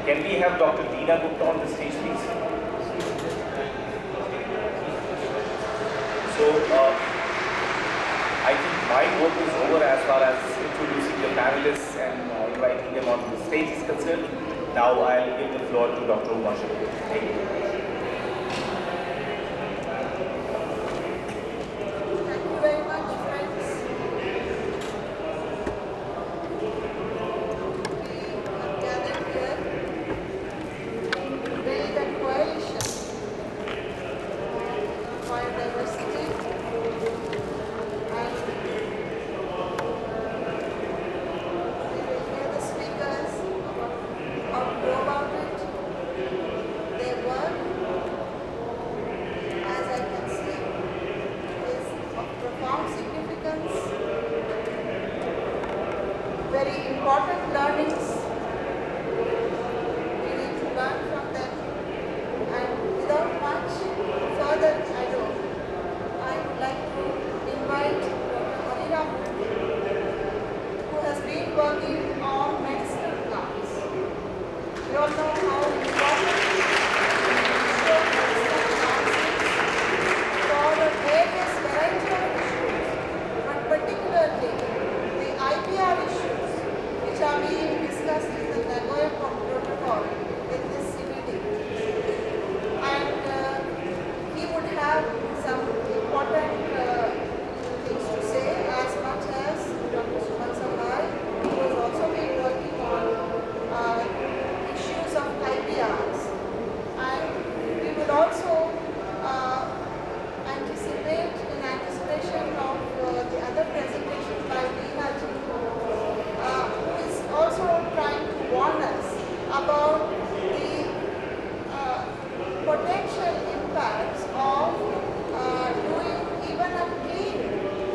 Can we have Dr. Deena Gupta on the stage, please? So, I think my work is over as far as introducing the panelists and inviting them on the stage is concerned. Now I'll give the floor to Dr. Uma Shankar. Thank you. Thank you very much, friends. We have gathered here to build a coalition for diversity, and we will hear the speakers how to go about it, their work, as I can see, is of profound significance, very important learnings. We need to learn from them, and without much further ado, I would like to invite Dr. Hariram, who has been working on medicinal plants. We all know how important medicinal plants is for the various variety of issues, but particularly the IPR issues which are being discussed in the Nagoya Protocol in this CBD. And he would have some important things to say, as much as Dr. Suman Sahai, who has also been working on issues of IPRs. And we will also anticipate, in anticipation of the other presentation by Deena ji, who is also trying to warn us about the potential impacts of doing even a clean,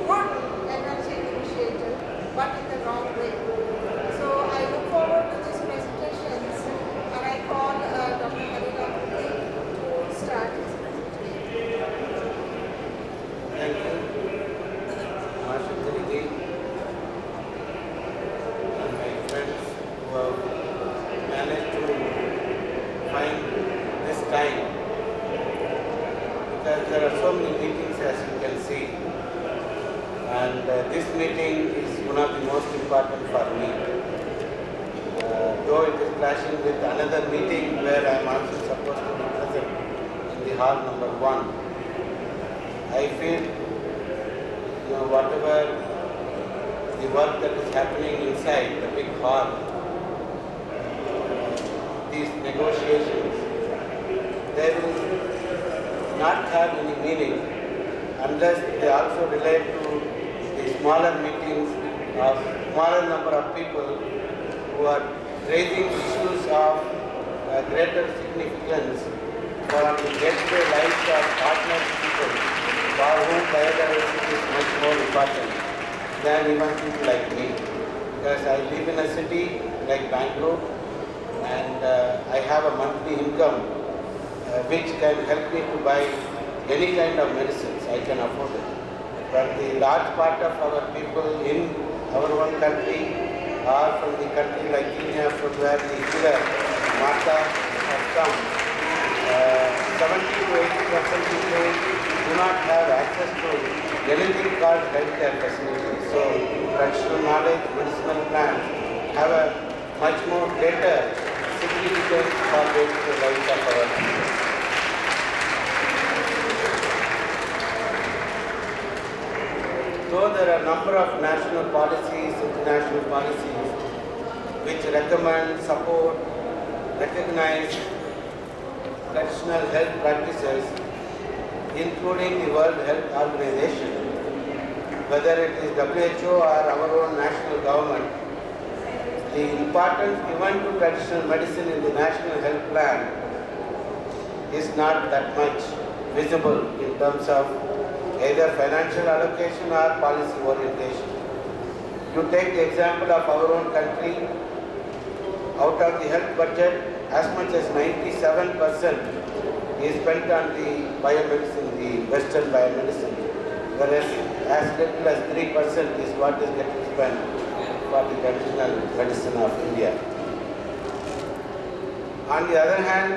good energy initiative, but in the wrong way. So I look forward to these presentations, and I call Dr. Hariram to start his presentation. Thank you, Masha ji, and my friends who have managed to find this time, because there are so many meetings, as you can see, and this meeting is one of the most important for me. Though it is clashing with another meeting where I am also supposed to be present in the hall number 1. I feel, whatever the work that is happening inside the big hall, these negotiations, they will not have any meaning unless they also relate to the smaller meetings of smaller number of people who are raising issues of greater significance for the day-to-day lives of ordinary people, for whom biodiversity is much more important than even people like me. Because I live in a city like Bangalore, and I have a monthly income which can help me to buy any kind of medicines. I can afford it. But the large part of our people in our own country, or from the country like Kenya, from where the healer Mata has come, 70 to 80% people do not have access to anything called healthcare facilities. So traditional knowledge, medicinal plants have a much more greater significance for the lives of our people. Though there are a number of national policies, international policies, which recommend, support, recognize traditional health practices, including the World Health Organization, whether it is WHO or our own national government, the importance given to traditional medicine in the National Health Plan is not that much visible in terms of either financial allocation or policy orientation. You take the example of our own country, out of the health budget, as much as 97% is spent on the biomedicine, the Western biomedicine, whereas as little as 3% is what is getting spent for the traditional medicine of India. On the other hand,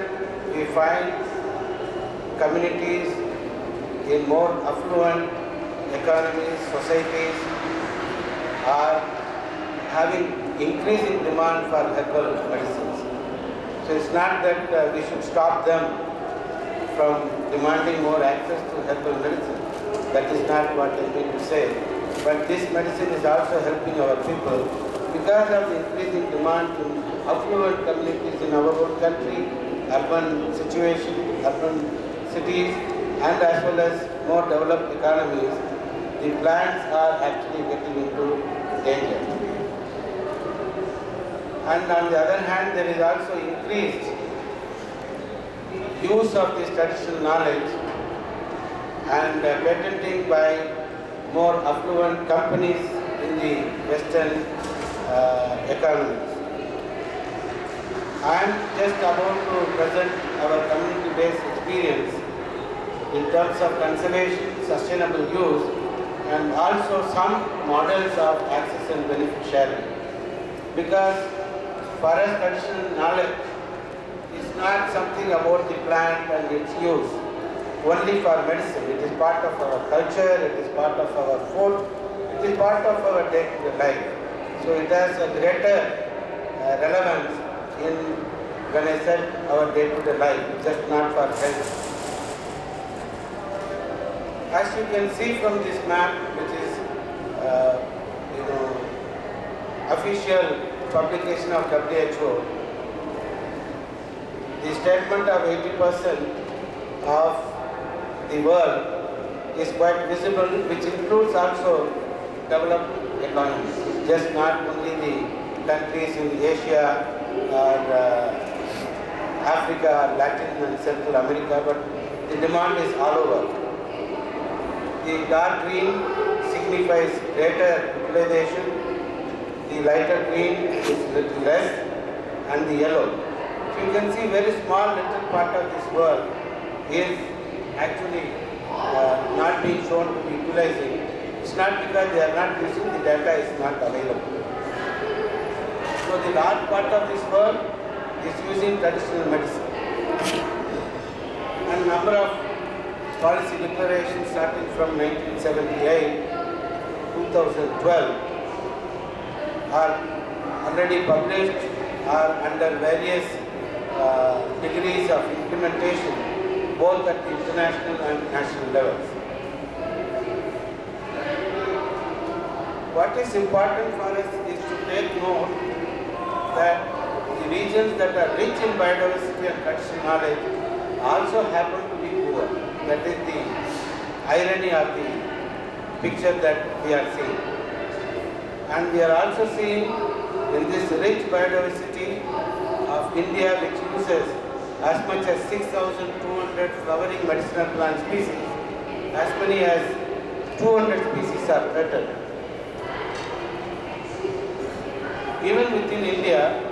we find communities in more affluent economies, societies are having increasing demand for herbal medicines. So it's not that we should stop them from demanding more access to herbal medicine. That is not what I mean to say. But this medicine is also helping our people because of the increasing demand in affluent communities in our own country, urban situation, urban cities, and as well as more developed economies. The plants are actually getting into danger. And on the other hand, there is also increased use of this traditional knowledge and patenting by more affluent companies in the Western economies. I am just about to present our community-based experience in terms of conservation, sustainable use, and also some models of access and benefit sharing. Because for us, traditional knowledge is not something about the plant and its use only for medicine. It is part of our culture, it is part of our food, it is part of our day-to-day life. So it has a greater relevance in when I said our day-to-day life, just not for health. As you can see from this map, which is official publication of WHO, the statement of 80% of the world is quite visible, which includes also developed economies, just not only the countries in Asia or Africa or Latin and Central America, but the demand is all over. The dark green signifies greater utilization, the lighter green is little less, and the yellow. So you can see very small little part of this world is actually not being shown to be utilizing. It's not because they are not using, the data is not available. So the large part of this world is using traditional medicine. And number of policy declarations starting from 1978 to 2012 are already published, are under various degrees of implementation, both at the international and national levels. What is important for us is to take note that the regions that are rich in biodiversity and traditional knowledge also happen to be poor. That is the irony of the picture that we are seeing. And we are also seeing in this rich biodiversity of India, which uses as much as 6,200 flowering medicinal plant species, as many as 200 species are threatened. Even within India,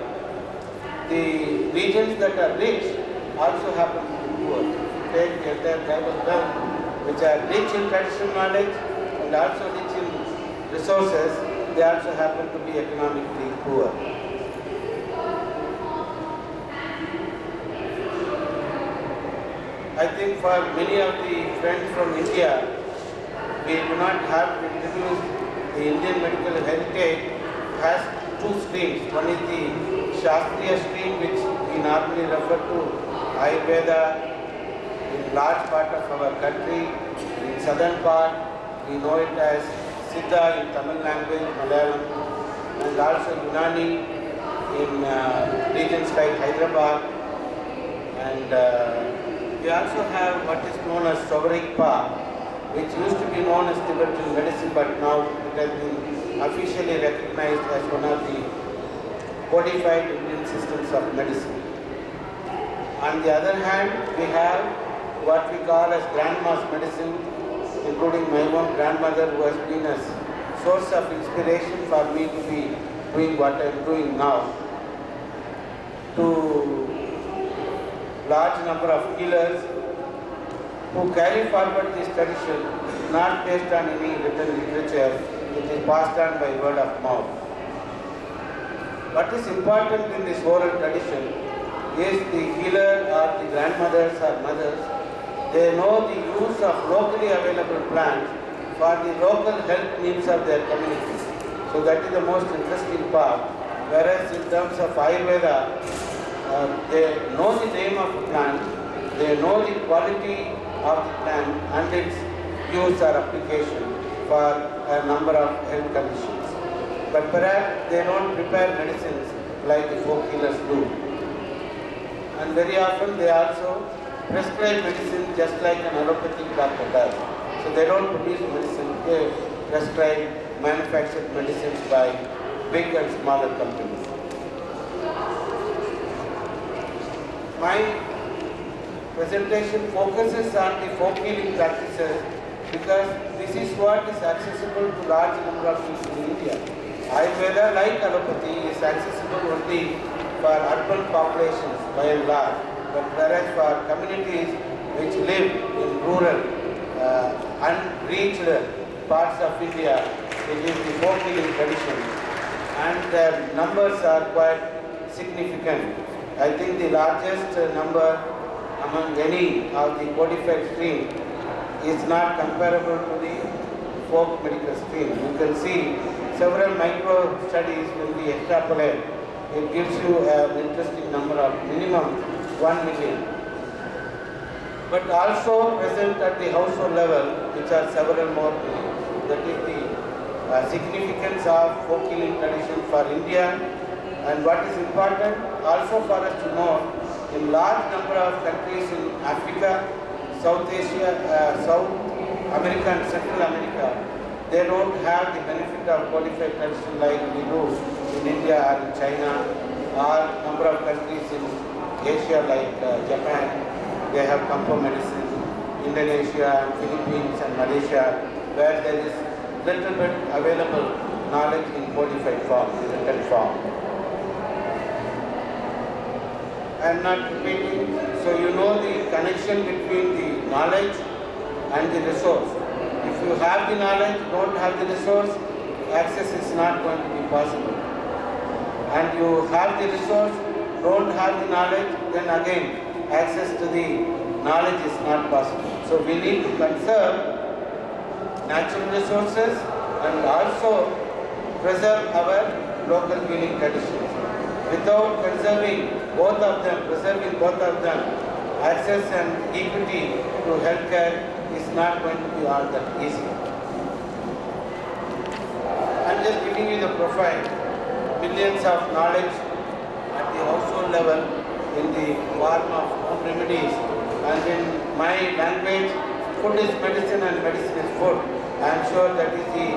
the regions that are rich also happen to be poor. Take the entire tribal belt, which are rich in traditional knowledge and also rich in resources, they also happen to be economically poor. I think for many of the friends from India, we do not have to introduce the Indian medical heritage has two streams. One is the Shastriya stream, which we normally refer to Ayurveda in large part of our country. In southern part, we know it as Siddha in Tamil language, Malayalam, and also Unani in regions like Hyderabad. And we also have what is known as Sovarikpa, which used to be known as Tibetan medicine, but now it has been officially recognized as one of the codified Indian systems of medicine. On the other hand, we have what we call as grandma's medicine, including my own grandmother, who has been a source of inspiration for me to be doing what I am doing now. To large number of healers who carry forward this tradition, not based on any written literature, it is passed on by word of mouth. What is important in this oral tradition is the healer or the grandmothers or mothers. They know the use of locally available plants for the local health needs of their community. So that is the most interesting part. Whereas in terms of Ayurveda, they know the name of the plant, they know the quality of the plant and its use or application for a number of health conditions. But perhaps they don't prepare medicines like the folk healers do. And very often they also prescribe medicine just like an allopathic doctor does. So they don't produce medicine, they prescribe manufactured medicines by big and smaller companies. My presentation focuses on the folk healing practices because this is what is accessible to large number of people in India. Ayurveda, like allopathy, is accessible only for urban populations by and large, but whereas for communities which live in rural, unreached parts of India, it is the folk healing tradition, and their numbers are quite significant. I think the largest number among any of the codified stream is not comparable to the folk medical stream. You can see several micro studies when we extrapolate. It gives you an interesting number of minimum 1 million. But also present at the household level, which are several more million. That is the significance of folk healing tradition for India. And what is important also for us to know, in large number of countries in Africa, South Asia, South America and Central America, they don't have the benefit of codified tradition like we do in India or in China, or number of countries in Asia like Japan, they have Kampo medicine, Indonesia, and Philippines and Malaysia, where there is little bit available knowledge in codified form, in written form. I am not repeating, so you know the connection between the knowledge and the resource. If you have the knowledge, don't have the resource, access is not going to be possible. And you have the resource, don't have the knowledge, then again access to the knowledge is not possible. So we need to conserve natural resources and also preserve our local healing traditions. Without conserving both of them, preserving both of them, access and equity to healthcare is not going to be all that easy. I am just giving you the profile. Millions of knowledge at the household level in the form of home remedies, and in my language, food is medicine and medicine is food. I am sure that is the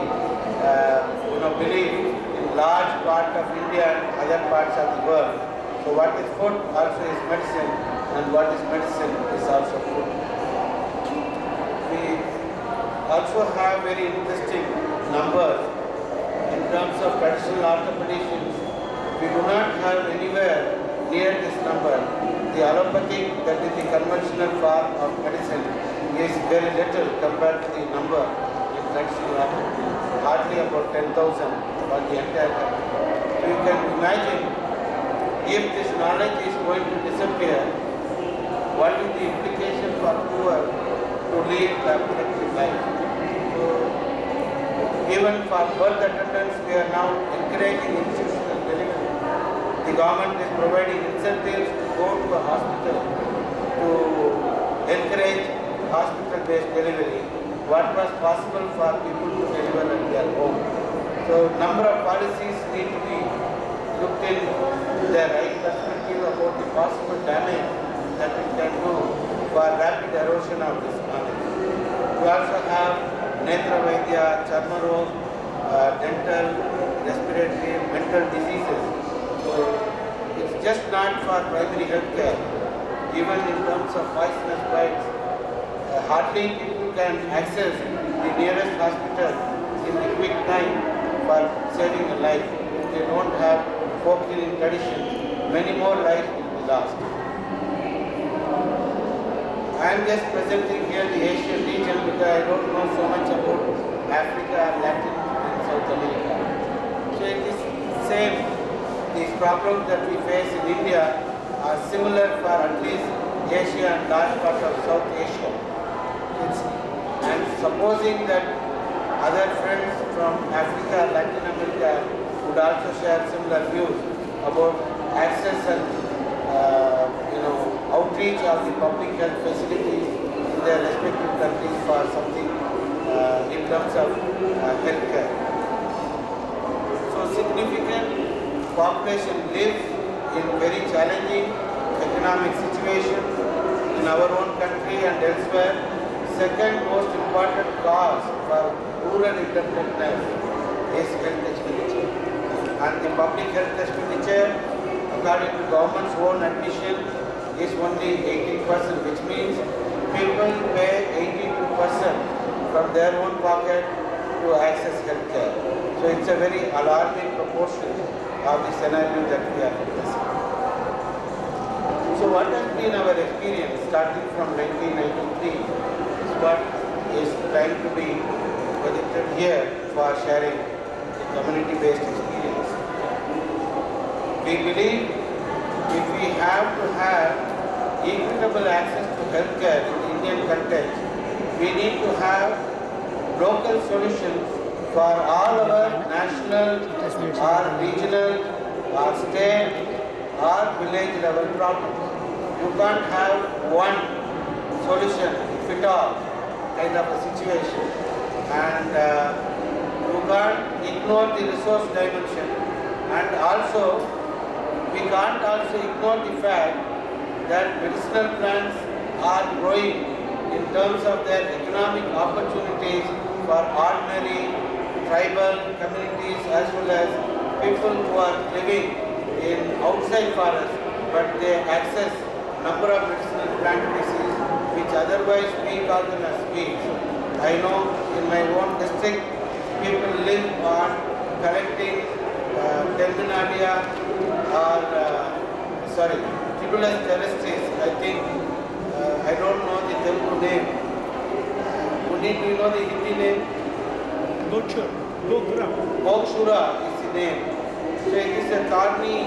belief in large part of India and other parts of the world. So what is food also is medicine, and what is medicine is also food. We also have very interesting numbers in terms of traditional orthopedicians. We do not have anywhere near this number. The allopathic, that is the conventional form of medicine, is very little compared to the number in traditional orthopedy. Hardly about 10,000 for the entire country. So you can imagine, if this knowledge is going to disappear, what is the implication for poor to lead a productive life? So, even for birth attendants, we are now encouraging institutional delivery. The government is providing incentives to go to a hospital to encourage hospital-based delivery. What was possible for people to deliver at their home. So, number of policies need to be looked in the right perspective about the possible damage that it can do for rapid erosion of this knowledge. We also have Netra Vaidya, Charma Rog, dental, respiratory, mental diseases. So it's just not for primary health care. Even in terms of poisonous bites, hardly people can access the nearest hospital in the quick time for saving a life. If they don't have folk healing tradition, many more lives will be lost. I am just presenting here the Asian region because I don't know so much about Africa, Latin and South America. So it is same, these problems that we face in India are similar for at least Asia and large part of South Asia. And supposing that other friends from Africa, Latin America would also share similar views about access and outreach of the public health facilities in their respective countries for something in terms of healthcare. So significant population lives in very challenging economic situation in our own country and elsewhere. Second most important cause for rural interconnectedness is health expenditure. And the public health expenditure, according to government's own admission, is only 18%, which means people pay 82% from their own pocket to access healthcare. So it's a very alarming proportion of the scenario that we are witnessing. So what has been our experience starting from 1993 is what is trying to be projected here for sharing the community-based experience. We believe if we have to have equitable access to healthcare in the Indian context, we need to have local solutions for all our national or regional or state or village level problems. You can't have one solution fit all kind of a situation, and you can't ignore the resource dimension, and also we can't also ignore the fact that medicinal plants are growing in terms of their economic opportunities for ordinary tribal communities as well as people who are living in outside forests, but they access number of medicinal plant species which otherwise we call them as weeds. I know in my own district people live on collecting Terminalia or Tribulus terrestris. I think I don't know the Telugu name. Do you know the Hindi name? Bokshura is the name. So it is a thorny,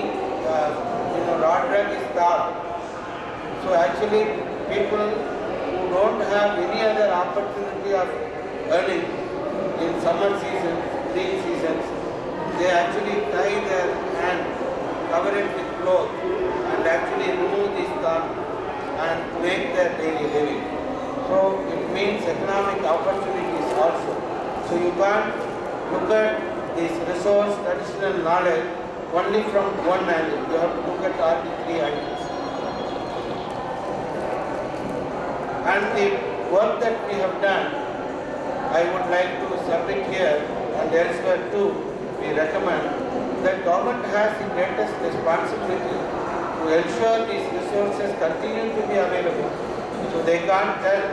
rod-drag is tar. So actually people who don't have any other opportunity of earning in summer season, green seasons, they actually tie their hand, cover it with cloth and actually remove this thorn and make their daily living. So it means economic opportunities also. So you can't look at this resource, traditional knowledge only from one angle. You have to look at all the three angles. And the work that we have done, I would like to submit here and elsewhere too. We recommend that government has the greatest responsibility to ensure these resources continue to be available. So they can't tell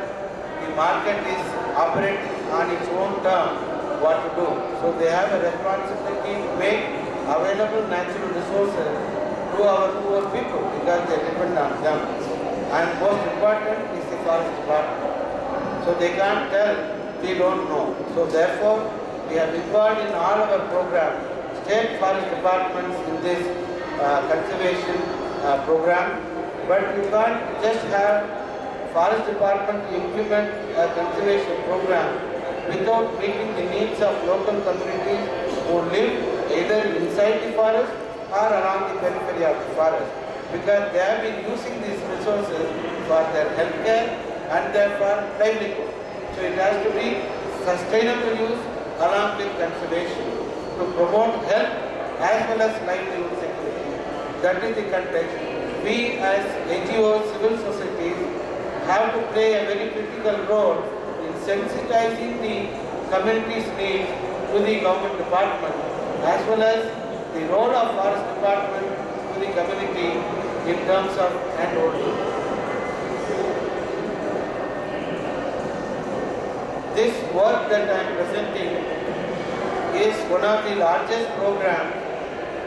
the market is operating on its own term what to do. So they have a responsibility to make available natural resources to our poor people because they depend on them. And most important is the forest department. So they can't tell we don't know. So therefore we have involved in all our programs state forest departments in this conservation program. But you can't just have forest department to implement a conservation program without meeting the needs of local communities who live either inside the forest or along the periphery of the forest, because they have been using these resources for their healthcare and therefore livelihood. So it has to be sustainable use along with conservation to promote health as well as livelihood security. That is the context. We as NGOs, civil societies, have to play a very critical role in sensitizing the community's needs to the government department as well as the role of forest department to the community in terms of handholding. This work that I am presenting is one of the largest programs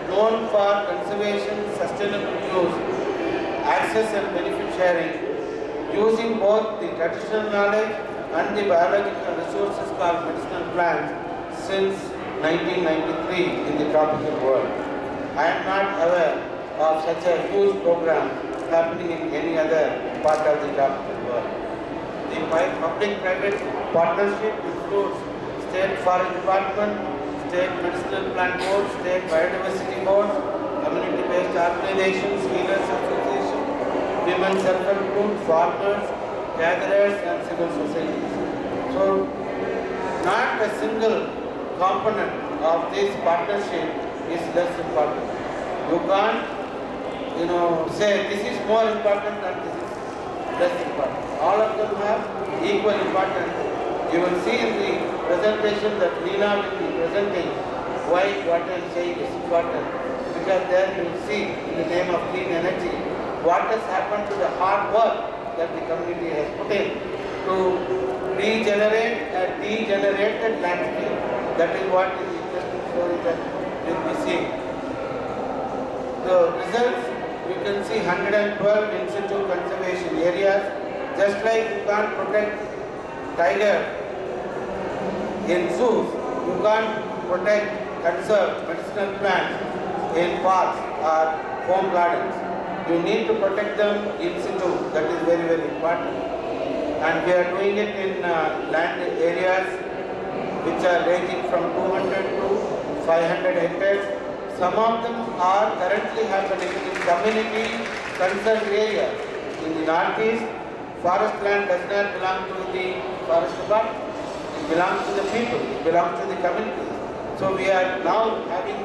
known for conservation, sustainable use, access and benefit sharing, using both the traditional knowledge and the biological resources called medicinal plants since 1993 in the tropical world. I am not aware of such a huge program happening in any other part of the world. The public-private partnership includes State Forest Department, State Medicinal Plant Board, State Biodiversity Board, community-based organizations, healers association, women self-help groups, farmers, gatherers and civil societies. So, not a single component of this partnership is less important. You can't, say this is more important and this is less important. All of them have equal importance. You will see in the presentation that Leena will be presenting why what I am saying is important. Because there you will see in the name of clean energy what has happened to the hard work that the community has put in to regenerate a degenerated landscape. That is what is the interesting story that you will be seeing. The results, you can see 112 in situ conservation areas. Just like you can't protect tiger in zoos, you can't protect, conserve medicinal plants in parks or home gardens. You need to protect them in situ. That is very, very important. And we are doing it in land areas which are ranging from 200 to 500 hectares. Some of them are currently happening in community concerned areas. In the northeast, forest land does not belong to the forest department. It belongs to the people. It belongs to the communities. So we are now having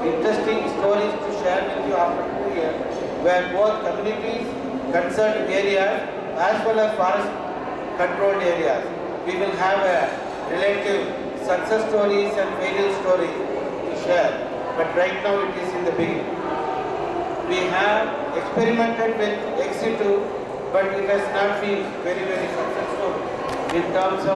interesting stories to share with you after 2 years, where both communities, concerned areas, as well as forest controlled areas, we will have a relative success stories and failure stories to share. But right now it is in the beginning. We have experimented with ex situ, but it has not been very, very successful in terms of